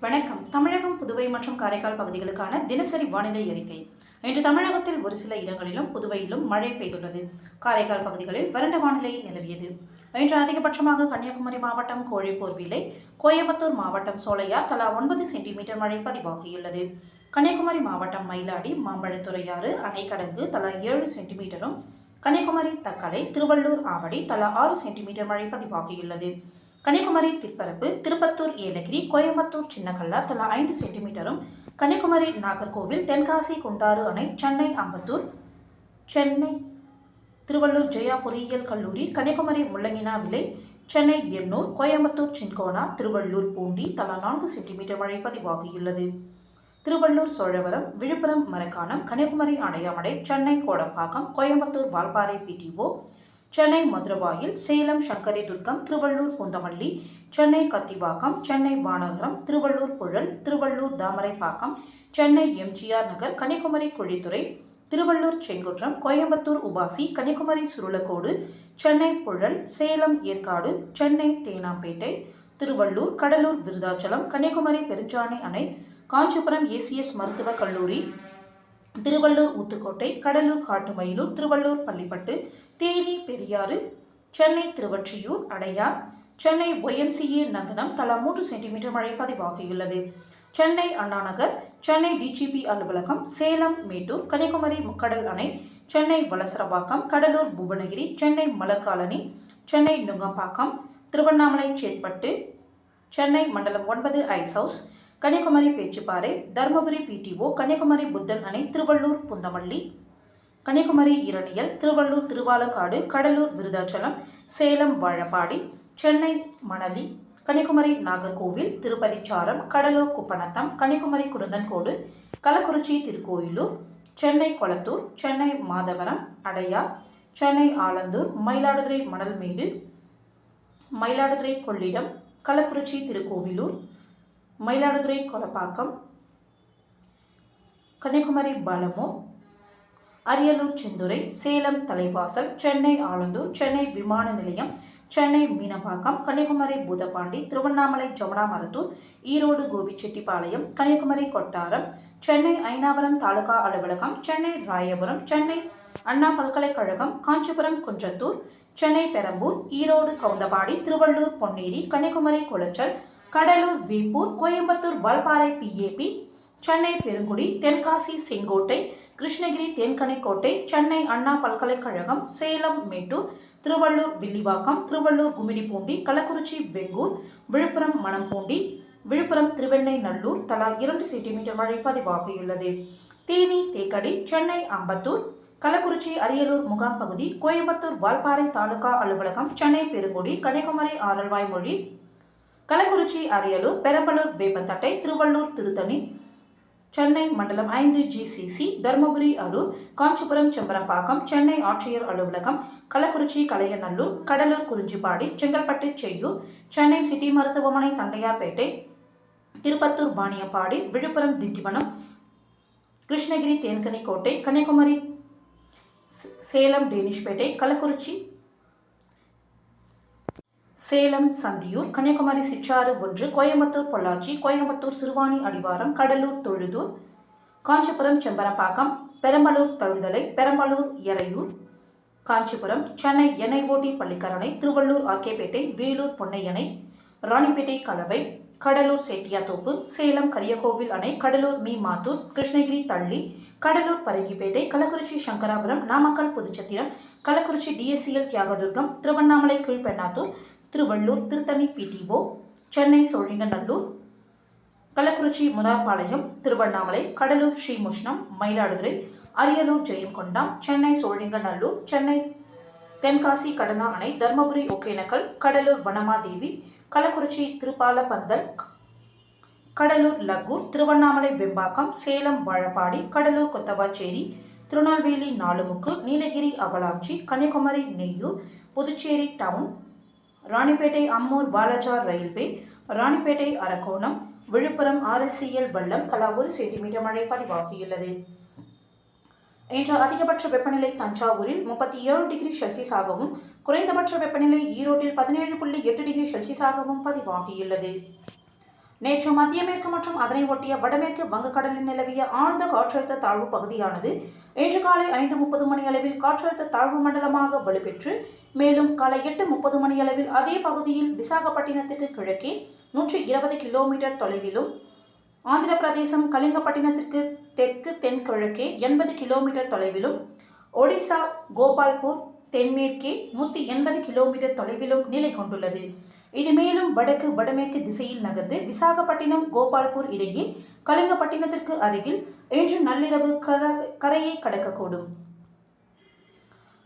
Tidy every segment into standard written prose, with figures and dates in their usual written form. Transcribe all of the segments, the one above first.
வணக்கம். தமிழகம், புதுவை மற்றும் காரைக்கால் பகுதிகளுக்கான தினசரி வானிலை அறிக்கை. இன்று தமிழகத்தில் ஒரு சில இடங்களிலும் புதுவையிலும் மழை பெய்துள்ளது. காரைக்கால் பகுதிகளில் வறண்ட வானிலை நிலவியது. இன்று அதிகபட்சமாக கன்னியாகுமரி மாவட்டம் கோழிப்போர் விலை, கோயம்புத்தூர் மாவட்டம் சோலையார் தலா 9 சென்டிமீட்டர் மழை பதிவாகியுள்ளது. கன்னியாகுமரி மாவட்டம் மயிலாடி, மாம்பழத்துறையாறு, அணைக்கடங்கு தலா 7 சென்டிமீட்டரும், கன்னியாகுமரி தக்கலை, திருவள்ளூர் ஆவடி தலா 6 சென்டிமீட்டர் மழை பதிவாகியுள்ளது. கன்னியாகுமரி திற்பரப்பு, திருப்பத்தூர் ஏலகிரி, கோயம்புத்தூர் சின்னக்கல்லார் தலா 5 சென்டிமீட்டரும், கன்னியாகுமரி நாகர்கோவில், தென்காசி குண்டாறு அணை, சென்னை அம்பத்தூர், சென்னை திருவள்ளூர் ஜெயா பொறியியல் கல்லூரி, கன்னியாகுமரி முள்ளங்கினா விலை, சென்னை எண்ணூர், கோயம்புத்தூர் சின்கோனா, திருவள்ளூர் பூண்டி தலா 4 சென்டிமீட்டர் மழை பதிவாகியுள்ளது. திருவள்ளூர் சோழவரம், விழுப்புரம் மரக்காணம், கன்னியாகுமரி அடையாமடை, சென்னை கோடம்பாக்கம், கோயம்புத்தூர் வால்பாறை பிடிஓ, சென்னை மதுரவாயில், சேலம் சங்கரிதுர்கம், திருவள்ளூர் பூந்தமல்லி, சென்னை கத்திவாக்கம், சென்னை வானகரம், திருவள்ளூர் புழல், திருவள்ளூர் தாமரைப்பாக்கம், சென்னை எம்ஜிஆர் நகர், கன்னியாகுமரி குழித்துறை, திருவள்ளூர் செங்குன்றம், கோயம்புத்தூர் உபாசி, கன்னியாகுமரி சுருளக்கோடு, சென்னை புழல், சேலம் ஏற்காடு, சென்னை தேனாம்பேட்டை, திருவள்ளூர், கடலூர் விருதாச்சலம், கன்னியாகுமரி பெருஞ்சாணி அணை, காஞ்சிபுரம் ஏசிஎஸ் மருத்துவக் கல்லூரி, திருவள்ளூர் ஊத்துக்கோட்டை, கடலூர் காட்டுமயிலூர், திருவள்ளூர் பள்ளிப்பட்டு, தேனி பெரியாறு, சென்னை திருவொற்றியூர், அடையார், சென்னை ஒய்எம்சிஏ நந்தனம் தலா 3 சென்டிமீட்டர் மழை பதிவாகியுள்ளது. சென்னை அண்ணாநகர், சென்னை டிஜிபி அலுவலகம், சேலம் மேட்டூர், கன்னியாகுமரி முக்கடல் அணை, சென்னை வலசரவாக்கம், கடலூர் புவனகிரி, சென்னை மலர்காலனி, சென்னை நுங்கம்பாக்கம், திருவண்ணாமலை சேத்பட்டு, சென்னை மண்டலம் 9 ice house, Kanyakumari Pechiparai, Dharmapuri BDO, Kanyakumari புத்தன் அணை, திருவள்ளூர் புந்தமல்லி, கன்னியாகுமரி இரணியல், திருவள்ளூர் திருவாலக்காடு, கடலூர் விருதாச்சலம், சேலம் வாழப்பாடி, சென்னை மணலி, கன்னியாகுமரி நாகர்கோவில், திருப்பதிச்சாரம், கடலூர் குப்பநத்தம், கன்னியாகுமரி குருந்தன்கோடு, கள்ளக்குறிச்சி திருக்கோயிலூர், சென்னை கொளத்தூர், சென்னை மாதவரம், அடையார், சென்னை ஆலந்தூர், மயிலாடுதுறை மணல்மேடு, மயிலாடுதுறை கொள்ளிடம், கள்ளக்குறிச்சி திருக்கோவிலூர், மயிலாடுதுறை கொலப்பாக்கம், கன்னியாகுமரி பலமூர், அரியலூர் செந்துறை, சேலம் தலைவாசல், சென்னை ஆலந்தூர், சென்னை விமான நிலையம், சென்னை மீனம்பாக்கம், கன்னியாகுமரி பூதப்பாண்டி, திருவண்ணாமலை ஜமுனாமரத்தூர், ஈரோடு கோபிச்செட்டிப்பாளையம், கன்னியாகுமரி கொட்டாரம், சென்னை ஐனாவரம் தாலுகா அலுவலகம், சென்னை ராயபுரம், சென்னை அண்ணா பல்கலைக்கழகம், காஞ்சிபுரம் குன்றத்தூர், சென்னை பெரம்பூர், ஈரோடு கவுந்தபாடி, திருவள்ளூர் பொன்னேரி, கன்னியாகுமரி குளச்சல், கடலூர் வேப்பூர், கோயம்புத்தூர் வால்பாறை பிஏபி, சென்னை பெருங்குடி, தென்காசி செங்கோட்டை, கிருஷ்ணகிரி தேன்கனிக்கோட்டை, சென்னை அண்ணா பல்கலைக்கழகம், சேலம் மேட்டூர், திருவள்ளூர் வில்லிவாக்கம், திருவள்ளூர் கும்மிடிப்பூண்டி, கள்ளக்குறிச்சி வெங்கூர், விழுப்புரம் மணம்பூண்டி, விழுப்புரம் திருவெண்ணெய்நல்லூர் தலா 2 சென்டிமீட்டர் மழை பதிவாகியுள்ளது. தேனி தேக்கடி, சென்னை அம்பத்தூர், கள்ளக்குறிச்சி அரியலூர் முகாம் பகுதி, கோயம்புத்தூர் வால்பாறை தாலுகா அலுவலகம், சென்னை பெருங்குடி, கன்னியாகுமரி ஆரல்வாய்மொழி, கள்ளக்குறிச்சி அரியலூர், பெரம்பலூர் வேப்பந்தட்டை, திருவள்ளூர் திருத்தணி, சென்னை மண்டலம் 5 ஜிசிசி, தருமபுரி அரூர், காஞ்சிபுரம் செம்பரம்பாக்கம், சென்னை ஆட்சியர் அலுவலகம், கள்ளக்குறிச்சி கலையநல்லூர், கடலூர் குறிஞ்சிப்பாடி, செங்கல்பட்டு செய்யூர், சென்னை சிட்டி மருத்துவமனை தண்டையார்பேட்டை, திருப்பத்தூர் வாணியம்பாடி, விழுப்புரம் திண்டிவனம், கிருஷ்ணகிரி தேன்கனிக்கோட்டை, கன்னியாகுமரி சேலம் டேனிஷ்பேட்டை, கள்ளக்குறிச்சி சேலம் சந்தியூர், கன்னியாகுமரி சிற்றாறு 1, கோயம்புத்தூர் பொள்ளாச்சி, கோயம்புத்தூர் சிறுவாணி அடிவாரம், கடலூர் தொழுதூர், காஞ்சிபுரம் செம்பரம்பாக்கம், பெரம்பலூர் தழுதலை, பெரம்பலூர் எறையூர், காஞ்சிபுரம், சென்னை எண்ணெய் ஓட்டி பள்ளிக்கரணை, திருவள்ளூர் ஆர்கேபேட்டை, வேலூர் பொன்னையணை, ராணிப்பேட்டை கலவை, கடலூர் சேட்டியாத்தோப்பு, சேலம் கரியகோவில் அணை, கடலூர் மீமாத்தூர், கிருஷ்ணகிரி தள்ளி, கடலூர் பரங்கிப்பேட்டை, கள்ளக்குறிச்சி சங்கராபுரம், நாமக்கல் புதுச்சத்திரம், கள்ளக்குறிச்சி டிஎஸ்சிஎல் தியாகதுர்கம், திருவண்ணாமலை கீழ்பெண்ணாத்தூர், திருவள்ளூர் திருத்தணி பிடிஓ, சென்னை சோழிங்கநல்லூர், கள்ளக்குறிச்சி முனார்பாளையம், திருவண்ணாமலை, கடலூர் ஸ்ரீமுஷ்ணம், மயிலாடுதுறை, அரியலூர் ஜெயங்கொண்டாம், சென்னை சோழிங்கநல்லூர், சென்னை தென்காசி கடனா அணை, Dharmapuri Hogenakkal, Cuddalore Vanamadevi, Kallakurichi Thirupalapandal, Cuddalore Lakkur, Tiruvannamalai Vembakkam, Salem Vazhapadi, Cuddalore Kothavacheri, Tirunelveli Nalumukku, Nilgiris Avalanchi, Kanyakumari Neyyoor, Puducherry town, Ranipet Ammoor Walajah railway, Ranipet Arakkonam, Villupuram RSCL வெள்ளம் தலா 1 சென்டிமீட்டர் மழை பதிவாகியுள்ளது. இன்று அதிகபட்ச வெப்பநிலை தஞ்சாவூரில் 37 டிகிரி செல்சியஸாகவும் குறைந்தபட்ச வெப்பநிலை ஈரோட்டில் 17.8 டிகிரி செல்சியஸாகவும் பதிவாகியுள்ளது. நேற்று மத்திய மேற்கு மற்றும் அதனை ஒட்டிய வடமேற்கு வங்கக்கடலில் நிலவிய ஆழ்ந்த காற்றழுத்த தாழ்வு பகுதியானது இன்று காலை 5:30 மணி அளவில் காற்றழுத்த தாழ்வு மண்டலமாக வலுப்பெற்று மேலும் காலை 8:30 மணி அளவில் அதே பகுதியில் விசாகப்பட்டினத்துக்கு கிழக்கே 120 கிலோமீட்டர் தொலைவிலும், ஆந்திர பிரதேசம் கலிங்கப்பட்டினத்திற்கு தெற்கு தென்கிழக்கே 80 கிலோமீட்டர் தொலைவிலும், ஒடிசா கோபால்பூர் தென்மேற்கே 180 கிலோமீட்டர் தொலைவிலும் நிலை கொண்டுள்ளது. இது மேலும் வடக்கு வடமேற்கு திசையில் நகர்ந்து விசாகப்பட்டினம் கோபால்பூர் இடையே கலிங்கப்பட்டினத்திற்கு அருகில் இன்று நள்ளிரவு கரையை கடக்கக்கூடும்.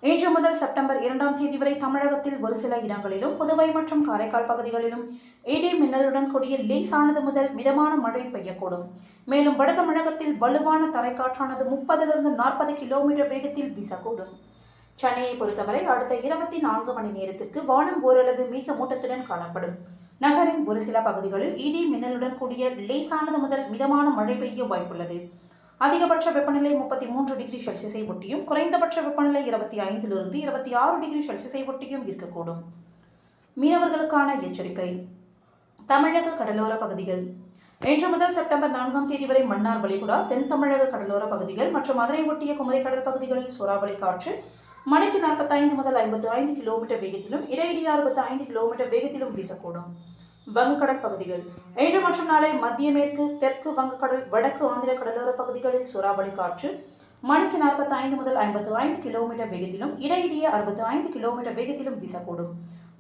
இன்று முதல் செப்டம்பர் 2ஆம் தேதி வரை தமிழகத்தில் ஒரு சில இடங்களிலும் புதுவை மற்றும் காரைக்கால் பகுதிகளிலும் இடி மின்னலுடன் கூடிய லேசானது முதல் மிதமான மழை பெய்யக்கூடும். மேலும் வட தமிழகத்தில் வலுவான தரைக்காற்றானது 30 - 40 கிலோமீட்டர் வேகத்தில் வீசக்கூடும். சென்னையை பொறுத்தவரை அடுத்த 24 மணி நேரத்திற்கு வானம் ஓரளவு மேகமூட்டத்துடன் காணப்படும். நகரின் ஒரு சில பகுதிகளில் இடி மின்னலுடன் கூடிய லேசானது முதல் மிதமான மழை பெய்ய வாய்ப்புள்ளது. அதிகபட்ச வெப்பநிலை 33 டிகிரி செல்சியஸை ஒட்டியும் குறைந்தபட்ச வெப்பநிலை 25 - 26 டிகிரி செல்சியஸை ஒட்டியும் இருக்கக்கூடும். மீனவர்களுக்கான எச்சரிக்கை. தமிழக கடலோர பகுதிகள். இன்று முதல் செப்டம்பர் 4ஆம் தேதி வரை மன்னார் வளைகுடா, தென் தமிழக கடலோர பகுதிகள் மற்றும் அதனை ஒட்டிய குமரி கடல் பகுதிகளில் சூறாவளி காற்று மணிக்கு 45 முதல் 55 கிலோமீட்டர் வேகத்திலும் இடையிடையே 65 கிலோமீட்டர் வேகத்திலும் வீசக்கூடும். வங்கக்கடல் பகுதிகள். இன்று மற்றும் நாளை மத்திய மேற்கு தெற்கு வங்கக்கடல், வடக்கு ஆந்திர கடலோர பகுதிகளில் சூறாவளி காற்று மணிக்கு 45 முதல் 55 கிலோமீட்டர் வேகத்திலும் இடையிடையே 65 கிலோமீட்டர் வேகத்திலும் வீசக்கூடும்.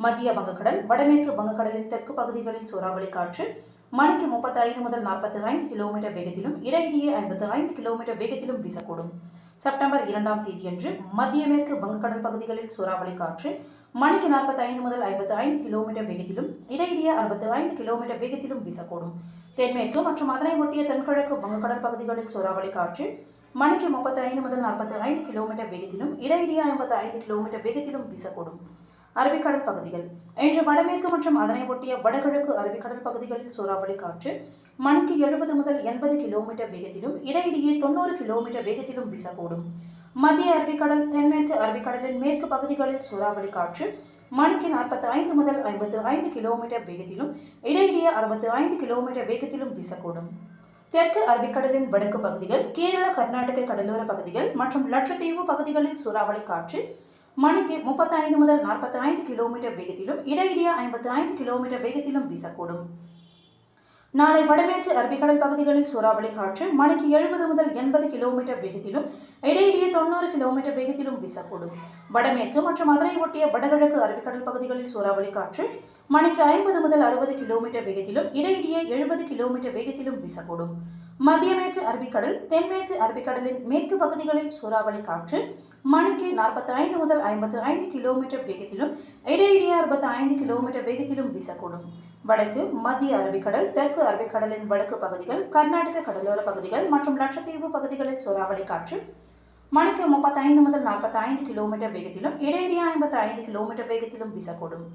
மத்திய வங்கக்கடல், வடமேற்கு வங்கக்கடலின் தெற்கு பகுதிகளில் சூறாவளி காற்று மணிக்கு 35 முதல் 45 கிலோமீட்டர் வேகத்திலும் இடையிடையே 55 கிலோமீட்டர் வேகத்திலும் வீசக்கூடும். செப்டம்பர் 2ஆம் தேதியன்று மத்திய மேற்கு வங்கக்கடல் பகுதிகளில் சூறாவளி காற்று மணிக்கு 45 முதல் 55 கிலோமீட்டர் வேகத்திலும் இடையிடையே 65 கிலோமீட்டர் வேகத்திலும் வீசக்கூடும். தென்மேற்கு மற்றும் அதனை ஒட்டிய தென்கிழக்கு வங்கக்கடல் பகுதிகளில் சூறாவளி காற்று மணிக்கு 35 முதல் 45 கிலோமீட்டர் வேகத்திலும் இடையிடையே 55 கிலோமீட்டர் வேகத்திலும் வீசக்கூடும். அரபிக்கடல் பகுதிகள். இன்று வடமேற்கு மற்றும் அதனை ஒட்டிய வடகிழக்கு அரபிக்கடல் பகுதிகளில் சூறாவளி காற்று மணிக்கு 70 முதல் 80 கிலோமீட்டர் வேகத்திலும் இடையிடையே 90 கிலோமீட்டர் வேகத்திலும் வீசக்கூடும். மத்திய அரபிக்கடல், தென்மேற்கு அரபிக்கடலின் மேற்கு பகுதிகளில் சூறாவளி காற்று மணிக்கு 45 முதல் 55 கிலோமீட்டர் வேகத்திலும் இடையிடையே 65 கிலோமீட்டர் வேகத்திலும் வீசக்கூடும். தெற்கு அரபிக்கடலின் வடக்கு பகுதிகள், கேரள கர்நாடக கடலோர பகுதிகள் மற்றும் லட்சத்தீவு பகுதிகளில் சூறாவளி காற்று மணிக்கு 35 முதல் 45 கிலோமீட்டர் வேகத்திலும் இடையிடையே 55 கிலோமீட்டர் வேகத்திலும் வீசக்கூடும். நாளை வடமேற்கு அரபிக்கடல் பகுதிகளில் சூறாவளி காற்று மணிக்கு 70 முதல் 80 கிலோமீட்டர் வேகத்திலும் இடையிடையே 90 கிலோமீட்டர் வேகத்திலும் வீசக்கூடும். வடமேற்கு மற்றும் அதனை ஒட்டிய வடகிழக்கு அரபிக்கடல் பகுதிகளில் சூறாவளி காற்று மணிக்கு 50 முதல் 60 கிலோமீட்டர் வேகத்திலும் இடையிடையே 70 கிலோமீட்டர் வேகத்திலும் வீசக்கூடும். மத்திய மேற்கு அரபிக்கடல், தென்மேற்கு அரபிக்கடலின் மேற்கு பகுதிகளில் சூறாவளி காற்று மணிக்கு 45 முதல் 55 கிலோமீட்டர் வேகத்திலும் இடையிடையே 65 கிலோமீட்டர் வேகத்திலும் வீசக்கூடும். வடக்கு மத்திய அரபிக்கடல், தெற்கு அரபிக்கடலின் வடக்கு பகுதிகள், கர்நாடக கடலோர பகுதிகள் மற்றும் லட்சத்தீவு பகுதிகளில் சூறாவளி காற்று மணிக்கு 35 முதல் 45 கிலோமீட்டர் வேகத்திலும் இடையிடையே 55 கிலோமீட்டர் வேகத்திலும் வீசக்கூடும்.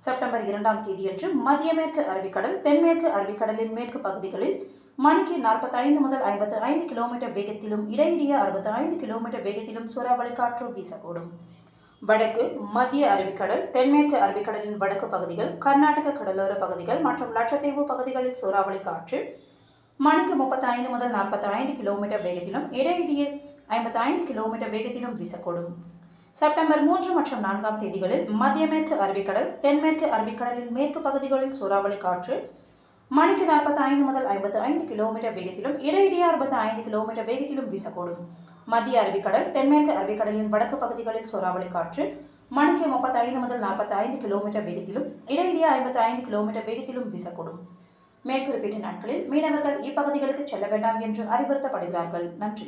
செப்டம்பர் 2ஆம் தேதியன்று மத்திய மேற்கு அரபிக்கடல், தென்மேற்கு அரபிக்கடலின் மேற்கு பகுதிகளில் மணிக்கு 45 முதல் 55 கிலோமீட்டர் வேகத்திலும் இடையிடையே 65 கிலோமீட்டர் வேகத்திலும் சூறாவளி காற்று வீசக்கூடும். வடக்கு மத்திய அரபிக்கடல், தென்மேற்கு அரபிக்கடலின் வடக்கு பகுதிகள், கர்நாடக கடலோர பகுதிகள் மற்றும் லட்சத்தீவு பகுதிகளில் சூறாவளி காற்று மணிக்கு 35 முதல் 45 கிலோமீட்டர் வேகத்திலும் இடையிடையே 55 கிலோமீட்டர் வேகத்திலும் வீசக்கூடும். செப்டம்பர் 3 மற்றும் 4ஆம் தேதிகளில் மத்திய மேற்கு அரபிக்கடல், தென்மேற்கு அரபிக்கடலின் மேற்கு பகுதிகளில் சூறாவளி காற்று மணிக்கு 45 முதல் 55 கிலோமீட்டர் வேகத்திலும் இடையிடையே 65 கிலோமீட்டர் வேகத்திலும் வீசக்கூடும். மத்திய அரபிக்கடல், தென்மேற்கு அரபிக்கடலின் வடக்கு பகுதிகளில் சூறாவளி காற்று மணிக்கு 35 முதல் 45 கிலோமீட்டர் வேகத்திலும் இடையிடையே 55 கிலோமீட்டர் வேகத்திலும் வீசக்கூடும். மேற்குறிப்பிட்ட நாட்களில் மீனவர்கள் இப்பகுதிகளுக்கு செல்ல வேண்டாம் என்று அறிவுறுத்தப்படுகிறார்கள். நன்றி.